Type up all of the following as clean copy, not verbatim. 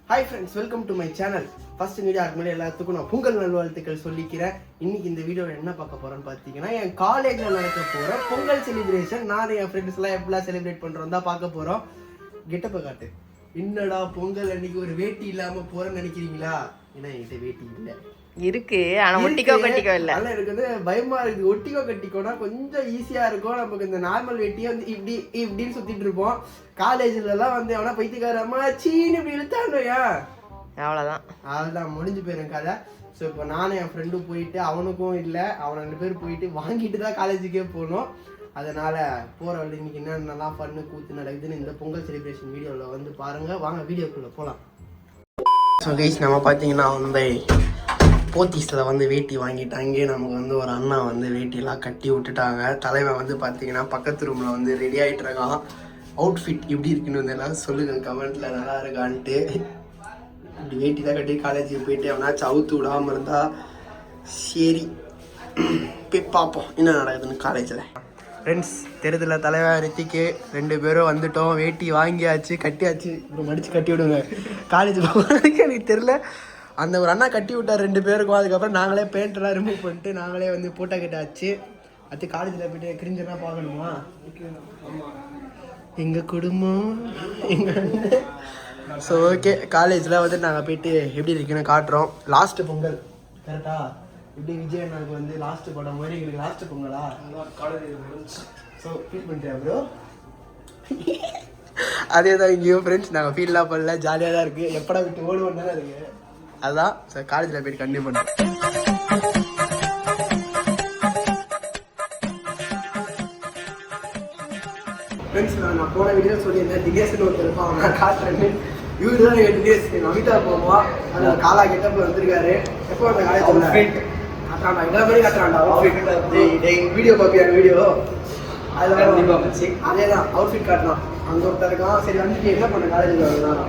Hi friends, welcome to my channel. First video முன்னாடி எல்லாத்துக்கும் நான் பொங்கல் நல்வாழ்த்துக்கள் சொல்லிக்கிறேன். இன்னைக்கு இந்த வீடியோவில் என்ன பார்க்க போறோம்னு பார்த்தீங்கன்னா, என் காலேஜில் நடக்க போகிற பொங்கல் செலிப்ரேஷன். நான் என் ஃப்ரெண்ட்ஸ் எல்லாம் எப்படிலாம் செலிப்ரேட் பண்ணுறோம் தான் பார்க்க போகிறோம். கெட்டப்ப காட்டு. என்னடா பொங்கல் அன்னைக்கு ஒரு வேட்டி இல்லாமல் போகிறேன்னு நினைக்கிறீங்களா? ஏன்னா என்கிட்ட வேட்டி இல்லை இருக்கு, ஆனா ஒட்டிக்கோ கட்டிக்கோ இல்ல. அதனால எனக்கு வந்து பயமா இருக்குது. ஒட்டிக்கோ கட்டிக்கோனா கொஞ்சம் ஈஸியா இருக்கும். நமக்கு இந்த நார்மல் வேட்டியை வந்து இப்படின்னு சுத்திட்டு இருப்போம். காலேஜ்ல எல்லாம் வந்து அவனா பைத்தியக்காரமா சீனு இப்படி இழுத்தாண்டோயா, அவ்வளவுதான் முடிஞ்சு போயிடும் கதை. ஸோ இப்போ நானும் என் ஃப்ரெண்டும் போயிட்டு, அவனுக்கும் இல்லை, அவன் 2 பேர் போயிட்டு வாங்கிட்டு தான் காலேஜுக்கே போகணும். அதனால போற வழி இன்னைக்கு என்னென்னலாம் பண்ணு கூத்து நடக்குதுன்னு இந்த பொங்கல் செலிப்ரேஷன் வீடியோவில் வந்து பாருங்க. வாங்க வீடியோக்குள்ள போகலாம். ஸோ கைஸ், நம்ம பார்த்தீங்கன்னா வந்து போத்தீஸில் வந்து வேட்டி வாங்கிட்டு அங்கேயே நமக்கு வந்து ஒரு அண்ணா வந்து வேட்டிலாம் கட்டி விட்டுட்டாங்க. தலைவன் வந்து பார்த்தீங்கன்னா பக்கத்து ரூமில் வந்து ரெடி ஆகிட்டு இருக்கான். அவுட்ஃபிட் எப்படி இருக்குன்னு வந்து எல்லாம் சொல்லுங்கள் கமெண்ட்டில், நல்லா இருக்கான்ட்டு. இப்படி வேட்டி தான் கட்டி காலேஜுக்கு போயிட்டு அவனாச்சும் அவுத்து விடாமல் இருந்தா சரி. போய் பார்ப்போம் என்ன நடக்குதுன்னு காலேஜில். ஃப்ரெண்ட்ஸ், தெருதில் தலைவன் ரித்திக்கு 2 பேரும் வந்துட்டோம். வேட்டி வாங்கியாச்சு, கட்டியாச்சு. இப்போ மடித்து கட்டி விடுங்க. காலேஜ் போகிறதுக்கு எனக்கு தெரில. அந்த ஒரு அண்ணா கட்டி விட்டார் 2 பேருக்கும். அதுக்கப்புறம் நாங்களே பெயிண்டெல்லாம் ரிமூவ் பண்ணிட்டு நாங்களே வந்து போட்டோ கட்டாச்சு. அது காலேஜில் போய்ட்டு கிரிஞ்செல்லாம் பார்க்கணுமா? எங்கள் குடும்பம் எங்கள் அண்ணன். ஸோ ஓகே, காலேஜில் வந்து நாங்கள் போயிட்டு எப்படி இருக்குன்னு காட்டுறோம். லாஸ்ட்டு பொங்கல் கரெக்டா? இப்படி விஜய் அண்ணனுக்கு வந்து லாஸ்ட்டு படம் மாதிரி எங்களுக்கு லாஸ்ட்டு பொங்கலா காலேஜ். ஸோ ஃபீல் பண்ணிட்டேன் ப்ரோ. அதே தான் இங்கேயும் ஃப்ரெண்ட்ஸ், நாங்கள் ஃபீல்லாம் பண்ணல, ஜாலியாக தான் இருக்குது. எப்படா விட்டு ஓடுவோம் தானே இருக்குது. அதான் சார் காலேஜில் போய்ட்டு கண்டினியூ பண்ணுறேன். ஃப்ரெண்ட்ஸ், நான் போன வீடியோ சொல்லியிருந்தேன், தினேஷ்னு ஒருத்தர் இருப்பான், அவன் நான் காட்டுறேன். இவரு தான் எங்கள் தினேஷ், அமிதா போவா. அந்த காலா கெட்டப்பில் வந்திருக்காரு. எப்போ அந்த காலேஜ் காட்டுறாண்டா, எல்லா பேரும் காட்டுறாண்டா அவுட்ஃபிட். வீடியோ பார்ப்பியா வீடியோ? அதில் அதே தான் அவுட்ஃபிட் காட்டலாம். அங்கே ஒருத்தர் இருக்கான். சரி வந்துட்டு என்ன பண்ண காலேஜில் வருதான்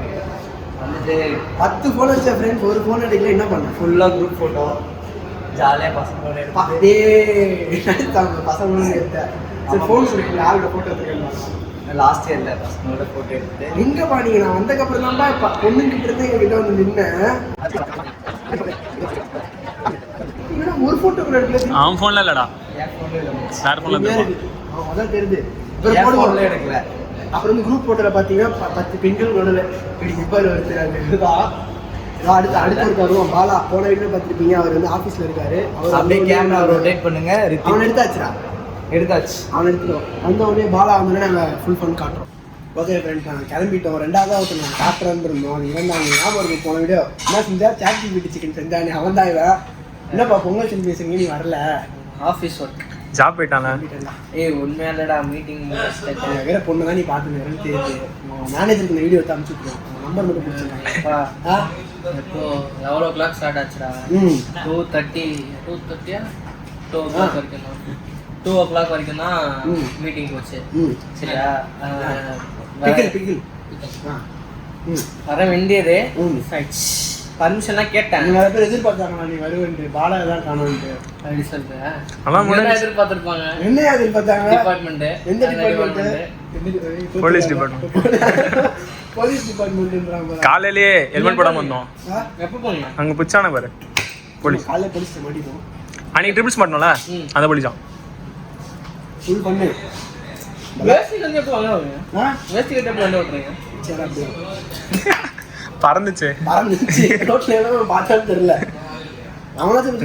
வந்துட்டு 10 ஃபோன் வச்ச ஃப்ரெண்ட்ஸ், ஒரு ஃபோன் எடுக்கல. என்ன பண்ண? ஃபுல்லாக குரூப் ஃபோட்டோ ஜாலியாக பசங்களோட பசங்களோட எடுத்தேன். சரி ஃபோன் சொல்லி யாரோட ஃபோட்டோ எடுத்துக்கலாம்? லாஸ்ட் இயரில் பசங்களோட ஃபோட்டோ எடுத்து எங்கேப்பா நீங்கள்? நான் வந்ததுக்கப்புறம் தான்ப்பா இப்போ பொண்ணுங்கிட்ட இருந்து எங்ககிட்ட வந்து நின்னேன். ஒரு ஃபோட்டோ கூட எடுக்கல. அவன் ஃபோன்ல இல்லடா, என் ஃபோன்ல இல்லை, சார் ஃபோன்ல இருக்கு. அவன் அதான் தெரியுது. இப்போ ஃபோன்ல எடுக்கல. அப்புறம் வந்து குரூப் ஃபோட்டோவில் பார்த்தீங்கன்னா 10 பெண்கள் நடுவில் இப்படி நிப்பார் ஒருத்தர் தான். அடுத்து இருக்காரு பாலா. போன வீட்டில் பார்த்துருப்பீங்க, அவர் வந்து ஆஃபீஸில் இருக்காரு. அவர் அப்படியே கேமரா ரொட்டேட் பண்ணுங்க. அவன் எடுத்தாச்சுடா, எடுத்தாச்சு. அவன் எடுத்துட்டோம். வந்த உடனே பாலா வந்து நாங்கள் ஃபுல் ஃபன் காட்டுறோம். ஓகே ஃப்ரெண்ட்ஸ், நாங்கள் கிளம்பிட்டோம். 2வது ஒருத்தர் நாங்கள் காட்டுறேன்னு இருந்தோம். அது இருந்தாங்க ஞாபகம் இருக்கு. போன வீடியோ என்ன செஞ்சா? சாட்சி வீட்டு சிக்கன் செஞ்சானே அவன் தான். இவன் என்னப்பா பொங்கல் செலிப்ரேஷன் நீ வரல? ஆஃபீஸ் ஒர்க் ஜாப் போயிட்டாங்க. உண்மையா இல்லடா, மீட்டிங் வேற பொண்ணு தான் நீ பார்த்துன்னு தெரியுது. மேனேஜருக்கு இந்த வீடியோ எடுத்து அனுப்பிச்சுருக்கோம். நம்பர் மட்டும் பிடிச்சிருக்காங்க. இப்போ எவ்வளோ கிளாக் ஸ்டார்ட் ஆச்சுடா? 2:30 2 o'clock வரைக்கும் தான் மீட்டிங் போச்சு. சரியா? வர வேண்டியது பர்மிஷன்லாம் கேட்டேன். நிறைய பேர் எதிர்பார்த்தாங்களா நீ வருவேன்ட்டு? பாலா தான் காணும்ட்டு அப்படி சொல்றேன். எதிர்பார்த்துருப்பாங்க. என்ன எதிர்பார்த்தாங்க? டிபார்ட்மெண்ட். எந்த டிபார்ட்மெண்ட்? Police department. போலீஸ் டிபார்ட்மெண்ட்ன்றாங்க. காலையிலேயே ஹெல்மெட் போடாம வந்தோம். எப்போ போனீங்க? அங்க புச்சான பாரு போலீஸ். காலையில போலீஸ் மாட்டிப்போம். அன்னைக்கு ட்ரிபிள்ஸ் மாட்டோம்ல, அந்த போலீஸான் ஃபுல் பண்ணு. வேஸ்ட் கட்டி எப்போ வாங்க? வேஸ்ட் கட்டி எப்போ வந்து ஓட்டுறீங்க? சரி அப்படியே பறந்துச்சு. ரோட்ல எல்லாம் பார்த்தாலும் தெரியல.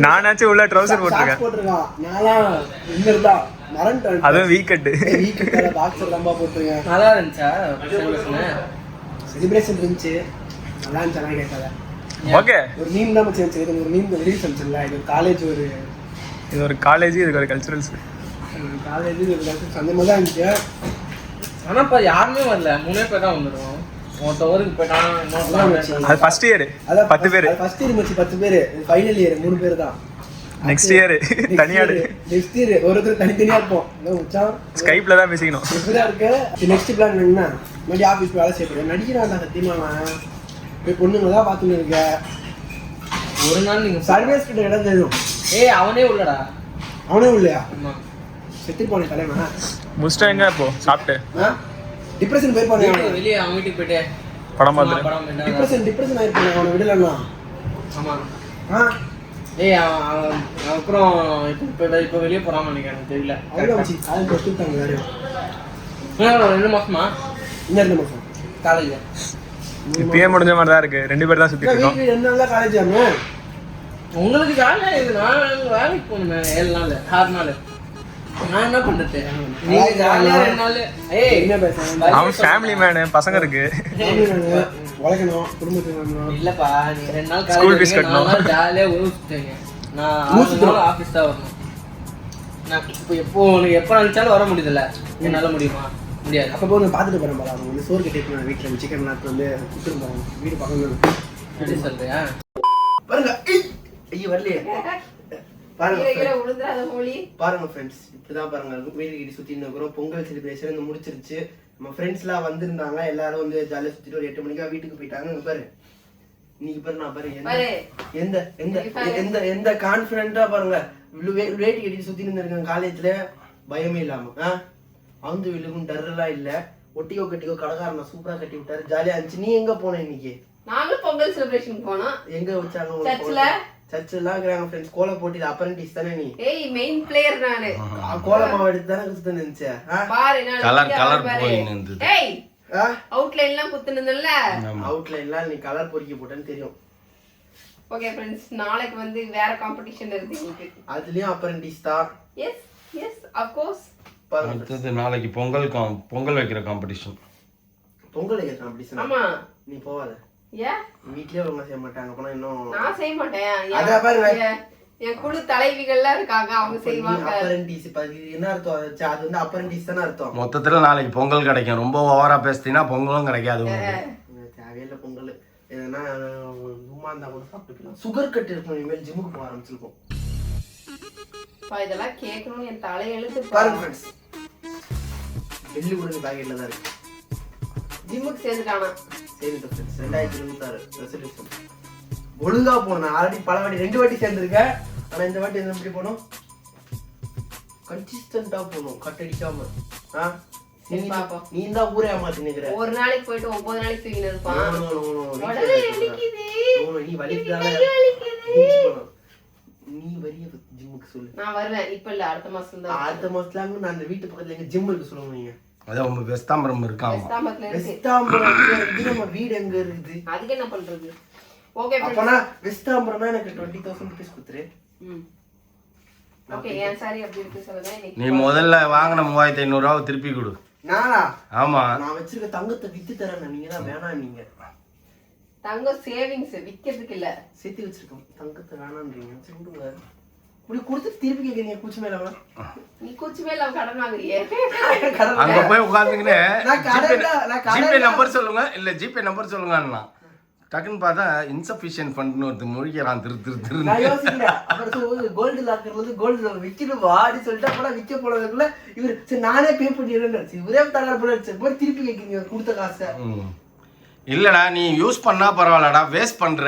நானாச்சும் உள்ள ட்ரவுசர் போட்டிருக்கான். நான்லாம் இன்னொருதா மறந்துட்டேன். அதுவும் வீக்கெட்டு பாக்ஸர் ரொம்ப போட்டிருக்கேன். நல்லா இருந்துச்சா செலிப்ரேஷன்? இருந்துச்சு, நல்லா இருந்துச்சு. கேட்காத ஓகே. ஒரு மீன் தான் வச்சு ஒரு மீன் ரிலீஸ் வந்துச்சுல்ல. இது காலேஜ், இது ஒரு காலேஜ், இதுக்கு ஒரு கல்ச்சுரல்ஸ். காலேஜ் இது கல்ச்சுரல்ஸ் அந்த மாதிரி தான் இருந்துச்சு. ஆனால் இப்போ யாருமே வரல, 3 பேர் தான் வந்துடும். ஒருத்தவருக்கு போயிட்டான். அது ஃபர்ஸ்ட் இயர் 10 பேர். ஃபர்ஸ்ட் இயர் முடிச்சு 10 பேர். ஃபைனல் இயர் 3 பேர் தான். நெக்ஸ்ட் இயர் தனியாடு. நெக்ஸ்ட் இயர் ஒருத்தர் தனித்தனியா இருப்போம். மச்சான் ஸ்கைப்ல தான் பேசிக்கணும். இப்படிதான் இருக்கு. நெக்ஸ்ட் பிளான் என்ன? மறுபடியும் ஆஃபீஸ் வேலை செய்யப்படுறேன். நடிக்கிறான் சத்தியமா. போய் பொண்ணுங்க தான் பார்த்துன்னு இருக்க. ஒரு நாள் நீங்கள் சர்வீஸ் கிட்ட இடம் தெரியும். அவனே உள்ளடா. அவனே இல்லையா? செத்து போன தலைவன் முடிச்சிட்டாங்க. இப்போ சாப்பிட்டு டிப்ரெஷன் போய் போனேன். வெளியே அவன் வீட்டுக்கு போயிட்டு படம் பார்த்துட்டு படம் என்ன டிப்ரெஷன் ஆயிருப்பாங்க அவனை விடலன்னா. ஆமா ஆ ஏய் அவன் அப்புறம் இப்போ வெளியே போறான்னு நினைக்கிறேன், எனக்கு தெரியல. அவ்வளோ வச்சு காலேஜ் வச்சுட்டாங்க யாரையும். 2 மாசமா இன்னும் 2 மாதம் காலேஜ் இப்பயே முடிஞ்ச மாதிரி தான் இருக்கு. 2 பேர் தான் சுத்திட்டு இருக்கோம். வீட்டுக்கு 2 நாள் தான் காலேஜ் ஆமே. உங்களுக்கு ஜாலியாக இது. நான் வேலைக்கு போகணுமே 7 நாள் 6 நாள். நான் என்ன பண்றது? நீங்க ஜாலியா 2 நாள். ஏய் என்ன பேசுறேன்? அவன் ஃபேமிலி மேனு, பசங்க இருக்கு. உழைக்கணும், குடும்பத்துக்கு வரணும். இல்லப்பா, நீங்க 2 நாள் School fees காலேஜ் கட்டணும். 4 நாள் ஜாலியா ஊருச்சுட்டீங்க. நான் 6 நாள் ஆஃபீஸ் தான் வரணும். நான் இப்போ எப்போ நினைச்சாலும் வர முடியுதுல்ல, என்னால முடியுமா? முடியாது. அப்போ போய் பார்த்துட்டு போகிறேன் பாரு. அவங்க வந்து சோறு கட்டிட்டு வீட்டில் சிக்கன் நாட்டு வந்து கொடுத்துட்டு போகிறாங்க. வீடு பக்கம் எப்படி சொல்றியா? பாருங்க. ஐயோ வரலையே. பாருங்க ஃப்ரெண்ட்ஸ், இப்படிதான் பாருங்க வீடு கிட்ட சுத்திட்டு இருக்கிறோம். பொங்கல் செலிப்ரேஷன் வந்து முடிச்சிருச்சு. நம்ம ஃப்ரெண்ட்ஸ்லாம் வந்திருந்தாங்க. எல்லாரும் வந்து ஜாலியாக சுத்திட்டு ஒரு 8 மணிக்கா வீட்டுக்கு போயிட்டாங்க. இங்க பாரு, இன்னைக்கு பாரு, நான் பாரு எந்த எந்த எந்த எந்த கான்ஃபிடென்ட்டா பாருங்க வேட்டி கட்டி சுத்திட்டு இருந்திருக்காங்க காலேஜ்ல. பயமே இல்லாம அவங்க வீட்டுக்கும் டர்லாம் இல்ல. ஒட்டிக்கோ கட்டிக்கோ கடைக்காரன் சூப்பரா கட்டி விட்டாரு. ஜாலியா இருந்துச்சு. நீ எங்க போன இன்னைக்கு? நாங்களும் பொங்கல் செலிப்ரேஷன் போனோம். எங்க வச்சாங்க? சர்ச்ல. சர்ச்லாம் இருக்கிறாங்க ஃப்ரெண்ட்ஸ். கோல போட்டில அப்ரண்டிஸ் தானே நீ? ஏய் மெயின் பிளேயர் நானு. கோல மாவு எடுத்து தானே குத்து நினைச்சே. பாரு நான் கலர் போயின்னு இருந்தது. ஏய் அவுட்லைன்லாம் குத்துனதுல்ல. அவுட்லைன்லாம் நீ கலர் பொறுக்கி போட்டேன்னு தெரியும். ஓகே फ्रेंड्स, நாளைக்கு வந்து வேற காம்படிஷன் இருக்கு உங்களுக்கு. அதுலயும் அப்ரண்டிஸ் தான். Yes yes of course. அடுத்தது நாளைக்கு பொங்கல் வைக்கிற காம்படிஷன். பொங்கல் வைக்கிற காம்படிஷன். ஆமா. நீ போவாத. ஏ வீட்லயே ஒழுங்கா செய்ய மாட்டாங்க. போனா இன்னும் நான் செய்ய மாட்டேன். அத பாருங்க. என் குழு தலைவிகள்லாம் இருக்காங்க, அவங்க செய்வாங்க. அப்ரண்டிஸ் என்ன அர்த்தம்? அது வந்து அப்ரண்டிஸ் தான அர்த்தம். மொத்தத்துல நாளைக்கு பொங்கல் கிடைக்கும். ரொம்ப ஓவரா பேசிட்டீங்கன்னா பொங்கலும் கிடைக்காது உங்களுக்கு. தேவையில்ல பொங்கல். எதனா சும்மா இருந்தா கூட சாப்பிட்டுக்கலாம். சுகர் கட் இருக்கும். இனிமேல் ஜிம்முக்கு போக ஆரம்பிச்சிருக்கோம். இதெல்லாம் கேட்கணும் என் தலையெழுத்து. பாருங்க ஃப்ரெண்ட்ஸ், வெள்ளி உடனே பாக்கெட்ல தான் இருக்கு. ஜிம்முக்கு சேர்ந்துட்டானா? சரி ஃப்ரெண்ட்ஸ், 2026 ரெசல்யூஷன் ஒழுங்கா போனேன். ஆல்ரெடி பல வாட்டி 2 வாட்டி சேர்ந்துருக்கேன். ஆனா இந்த வாட்டி என்ன எப்படி போனோம்? கன்சிஸ்டன்டா போகணும், கட் அடிக்காம. நீ தான் ஊரே ஏமாத்தி நிக்கிற. ஒரு நாளைக்கு போயிட்டு 9 நாளைக்கு தூக்கிட்டு இருப்பான். நீ வலிக்குதால நீ வரிய ஜிம்முக்கு சொல்லு. நான் வருவேன். இப்ப இல்ல, அடுத்த மாசம் தான். அடுத்த மாசத்துல நான் அந்த வீட்டு பக்கத்துல எங்க ஜிம் இருக்கு சொல்லுங்க. நீங்க அதான் உங்க வெஸ்தாம்பரம் இருக்காங்க. வெஸ்தாம்பரத்துல இருக்கு. வெஸ்தாம்பரம் இது நம்ம வீடு எங்க இருக்குது? அதுக்கு என்ன பண்றது? ஓகே அப்பனா வெஸ்தாம்பரம்னா எனக்கு 20,000 rupees குத்துரு. ஓகே, ஏன் சாரி அப்படி இருக்கு சொல்லுங்க. நீ முதல்ல வாங்கின 3500 ரூபாய் திருப்பி கொடு. நானா? ஆமா. நான் வச்சிருக்க தங்கத்தை வித்து தரேன். நீங்க தான் வேணாம். நீங்க தங்கம் சேவிங்ஸ் விக்கிறதுக்கு இல்ல, சேர்த்து வச்சிருக்கோம். தங்கத்தை வேணான்றீங்க. சொல்லுங்க. இப்படி கொடுத்து திருப்பி கேக்குறீங்க. கூச்சு மேல நீ கூச்சு மேல கடன் வாங்குறியே. அங்க போய் உட்கார்ந்துக்கினே நான் ஜிபே நம்பர் சொல்லுங்க, இல்ல ஜிபே நம்பர் சொல்லுங்கன்னா டக்குன்னு பார்த்தா இன்சஃபிஷியன்ட் ஃபண்ட்னு ஒருத்தர் முழிக்கிறான். திரு நான் யோசிக்கிறேன். அப்புறம் கோல்டு லாக்கர்ல இருந்து கோல்டு விக்கணும் வாடி சொல்லிட்டு அப்புறம் விற்க போனதுக்குள்ள இவர் சரி நானே பே பண்ணிடுறேன். இவரே தகராறு போல திருப்பி கேட்குறீங்க கொடுத்த காசை. இல்லடா, நீ யூஸ் பண்ணா பரவாயில்லடா, வேஸ்ட் பண்ற.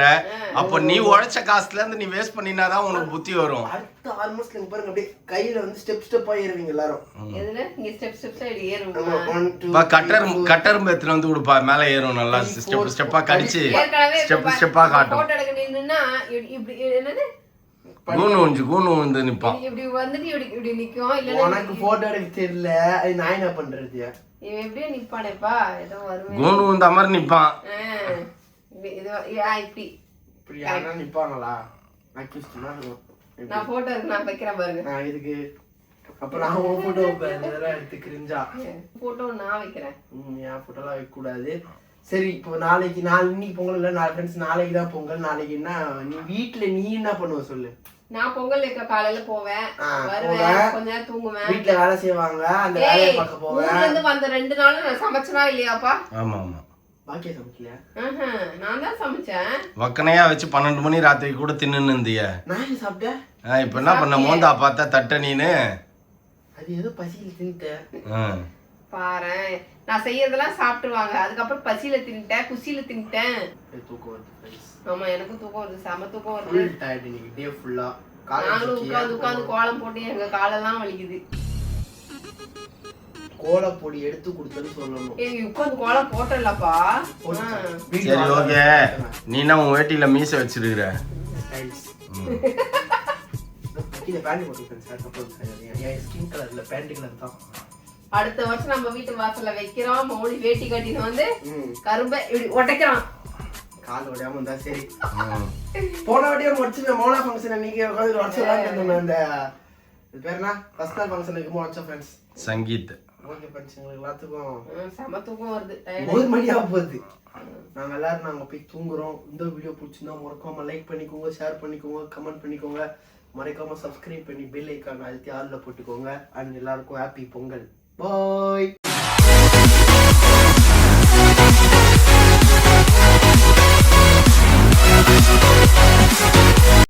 அப்ப நீ உழைச்ச காசுல இருந்து நீ வேஸ்ட் பண்ணினாதான் உனக்கு புத்தி வரும். அடுத்த ஆல்மோஸ்ட் நீங்க பாருங்க, அப்படியே கையில வந்து ஸ்டெப்பா ஏறுவீங்க எல்லாரும். எதுல இங்க ஸ்டெப்பா ஏறுவோம். கட்டர் மெத்துல வந்து கொடுப்பா, மேல ஏறும். நல்லா ஸ்டெப்பா கடிச்சு ஸ்டெப்பா காட்டும். போட்டோ எடுக்க நின்னா இப்படி என்னது கூணு வந்து நிப்பான். இப்படி வந்துட்டு இப்படி நிக்கும். இல்ல உனக்கு போட்டோ எடுக்க தெரியல, அது நான் என்ன பண்றது? இவன் எப்படியே நிப்பானேப்பா, ஏதோ வருவேன். கூணு வந்து மாதிரி நிப்பான். இப்படி இப்படி யாரா நிப்பாங்களா? நான் போட்டோ இருக்கு, நான் வைக்கிறேன் பாருங்க. நான் இதுக்கு அப்ப நான் உன் போட்டோ இதெல்லாம் எடுத்து கிரிஞ்சா போட்டோ நான் வைக்கிறேன். என் போட்டோலாம் வைக்க கூடாது. சரி, இப்போ நாளைக்கு இன்னைக்கு பொங்கல் இல்ல, 4 ஃப்ரெண்ட்ஸ் நாளைக்கு தான் பொங்கல். நாளைக்கு என்ன நீ வீட்டுல நீ என்ன பண்ணுவ சொல்லு. நான் பொங்கல் வைக்க காலையில போவேன், வருவேன், கொஞ்ச நேரம் தூங்குவேன். வீட்டுல வேலை செய்வாங்க, அந்த வேலையை பார்க்க போவேன். ஊர்ல இருந்து வந்த 2 நாளும் நான் சமைச்சனா இல்லையாப்பா? ஆமா ஆமா. பாக்கியா சமைக்கலையா? நான் தான் சமைச்சேன். வக்கனையா வச்சு 12 மணி ராத்திரி கூட தின்னு இருந்திய. நான் சாப்பிட்டேன். இப்ப என்ன பண்ண? மோந்தா பார்த்தா தட்ட நீனு. அது ஏதோ பசியில தின்னுட்டேன். பாரு, நான் செய்யறதெல்லாம் சாப்பிட்டுருவாங்க. அதுக்கப்புறம் பசியில தின்னுட்டேன், குசியில தின்னுட்டேன். தூக்கம் வருது. ஆமா, எனக்கும் தூக்கம் வருது, செம தூக்கம் வருது. டே ஃபுல்லா நாங்களும் உட்காந்து கோலம் போட்டு எங்க காலெல்லாம் வலிக்குது. கோலப்பொடி எடுத்து கொடுத்தேன்னு சொல்லணும். உட்காந்து கோலம் போட்டலப்பா. சரி ஓகே, நீ என்ன உன் வேட்டியில மீசை வச்சிருக்கிற? கீழே பேண்ட் போட்டுருக்கேன் சார், என் ஸ்கின் கலர்ல பேண்ட் கலர் தான். அடுத்த வருஷம் நம்ம வீட்டு வாசல்ல வைக்கிறோம். மௌலி வேட்டி கட்டின்னு வந்து கரும்பை இப்படி ஒட்டைக்கிறான். கால் உடையாம இருந்தா சரி. போன வாட்டியே முடிச்சு மௌலா ஃபங்க்ஷன் அன்னைக்கு உட்காந்து உடச்சலாம் இருந்தோம். அந்த இது பேர் என்ன, ஃபர்ஸ்ட் நாள் ஃபங்க்ஷனுக்கு உடச்ச ஃப்ரெண்ட்ஸ் சங்கீத். ஓகே ஃப்ரெண்ட்ஸ், எங்களுக்கு எல்லாத்துக்கும் சமத்துக்கும் வருது. 1 மணியாக போகுது. நாங்கள் எல்லாரும் நாங்கள் போய் தூங்குறோம். இந்த வீடியோ பிடிச்சிருந்தா மறக்காம லைக் பண்ணிக்கோங்க, ஷேர் பண்ணிக்கோங்க, கமெண்ட் பண்ணிக்கோங்க, மறக்காம சப்ஸ்கிரைப் பண்ணி பெல் ஐக்கான் அழுத்தி ஆளில் போட்டுக்கோங்க. அண்ட் எல்லாருக்கும் ஹாப்பி பொங்கல். பாய்.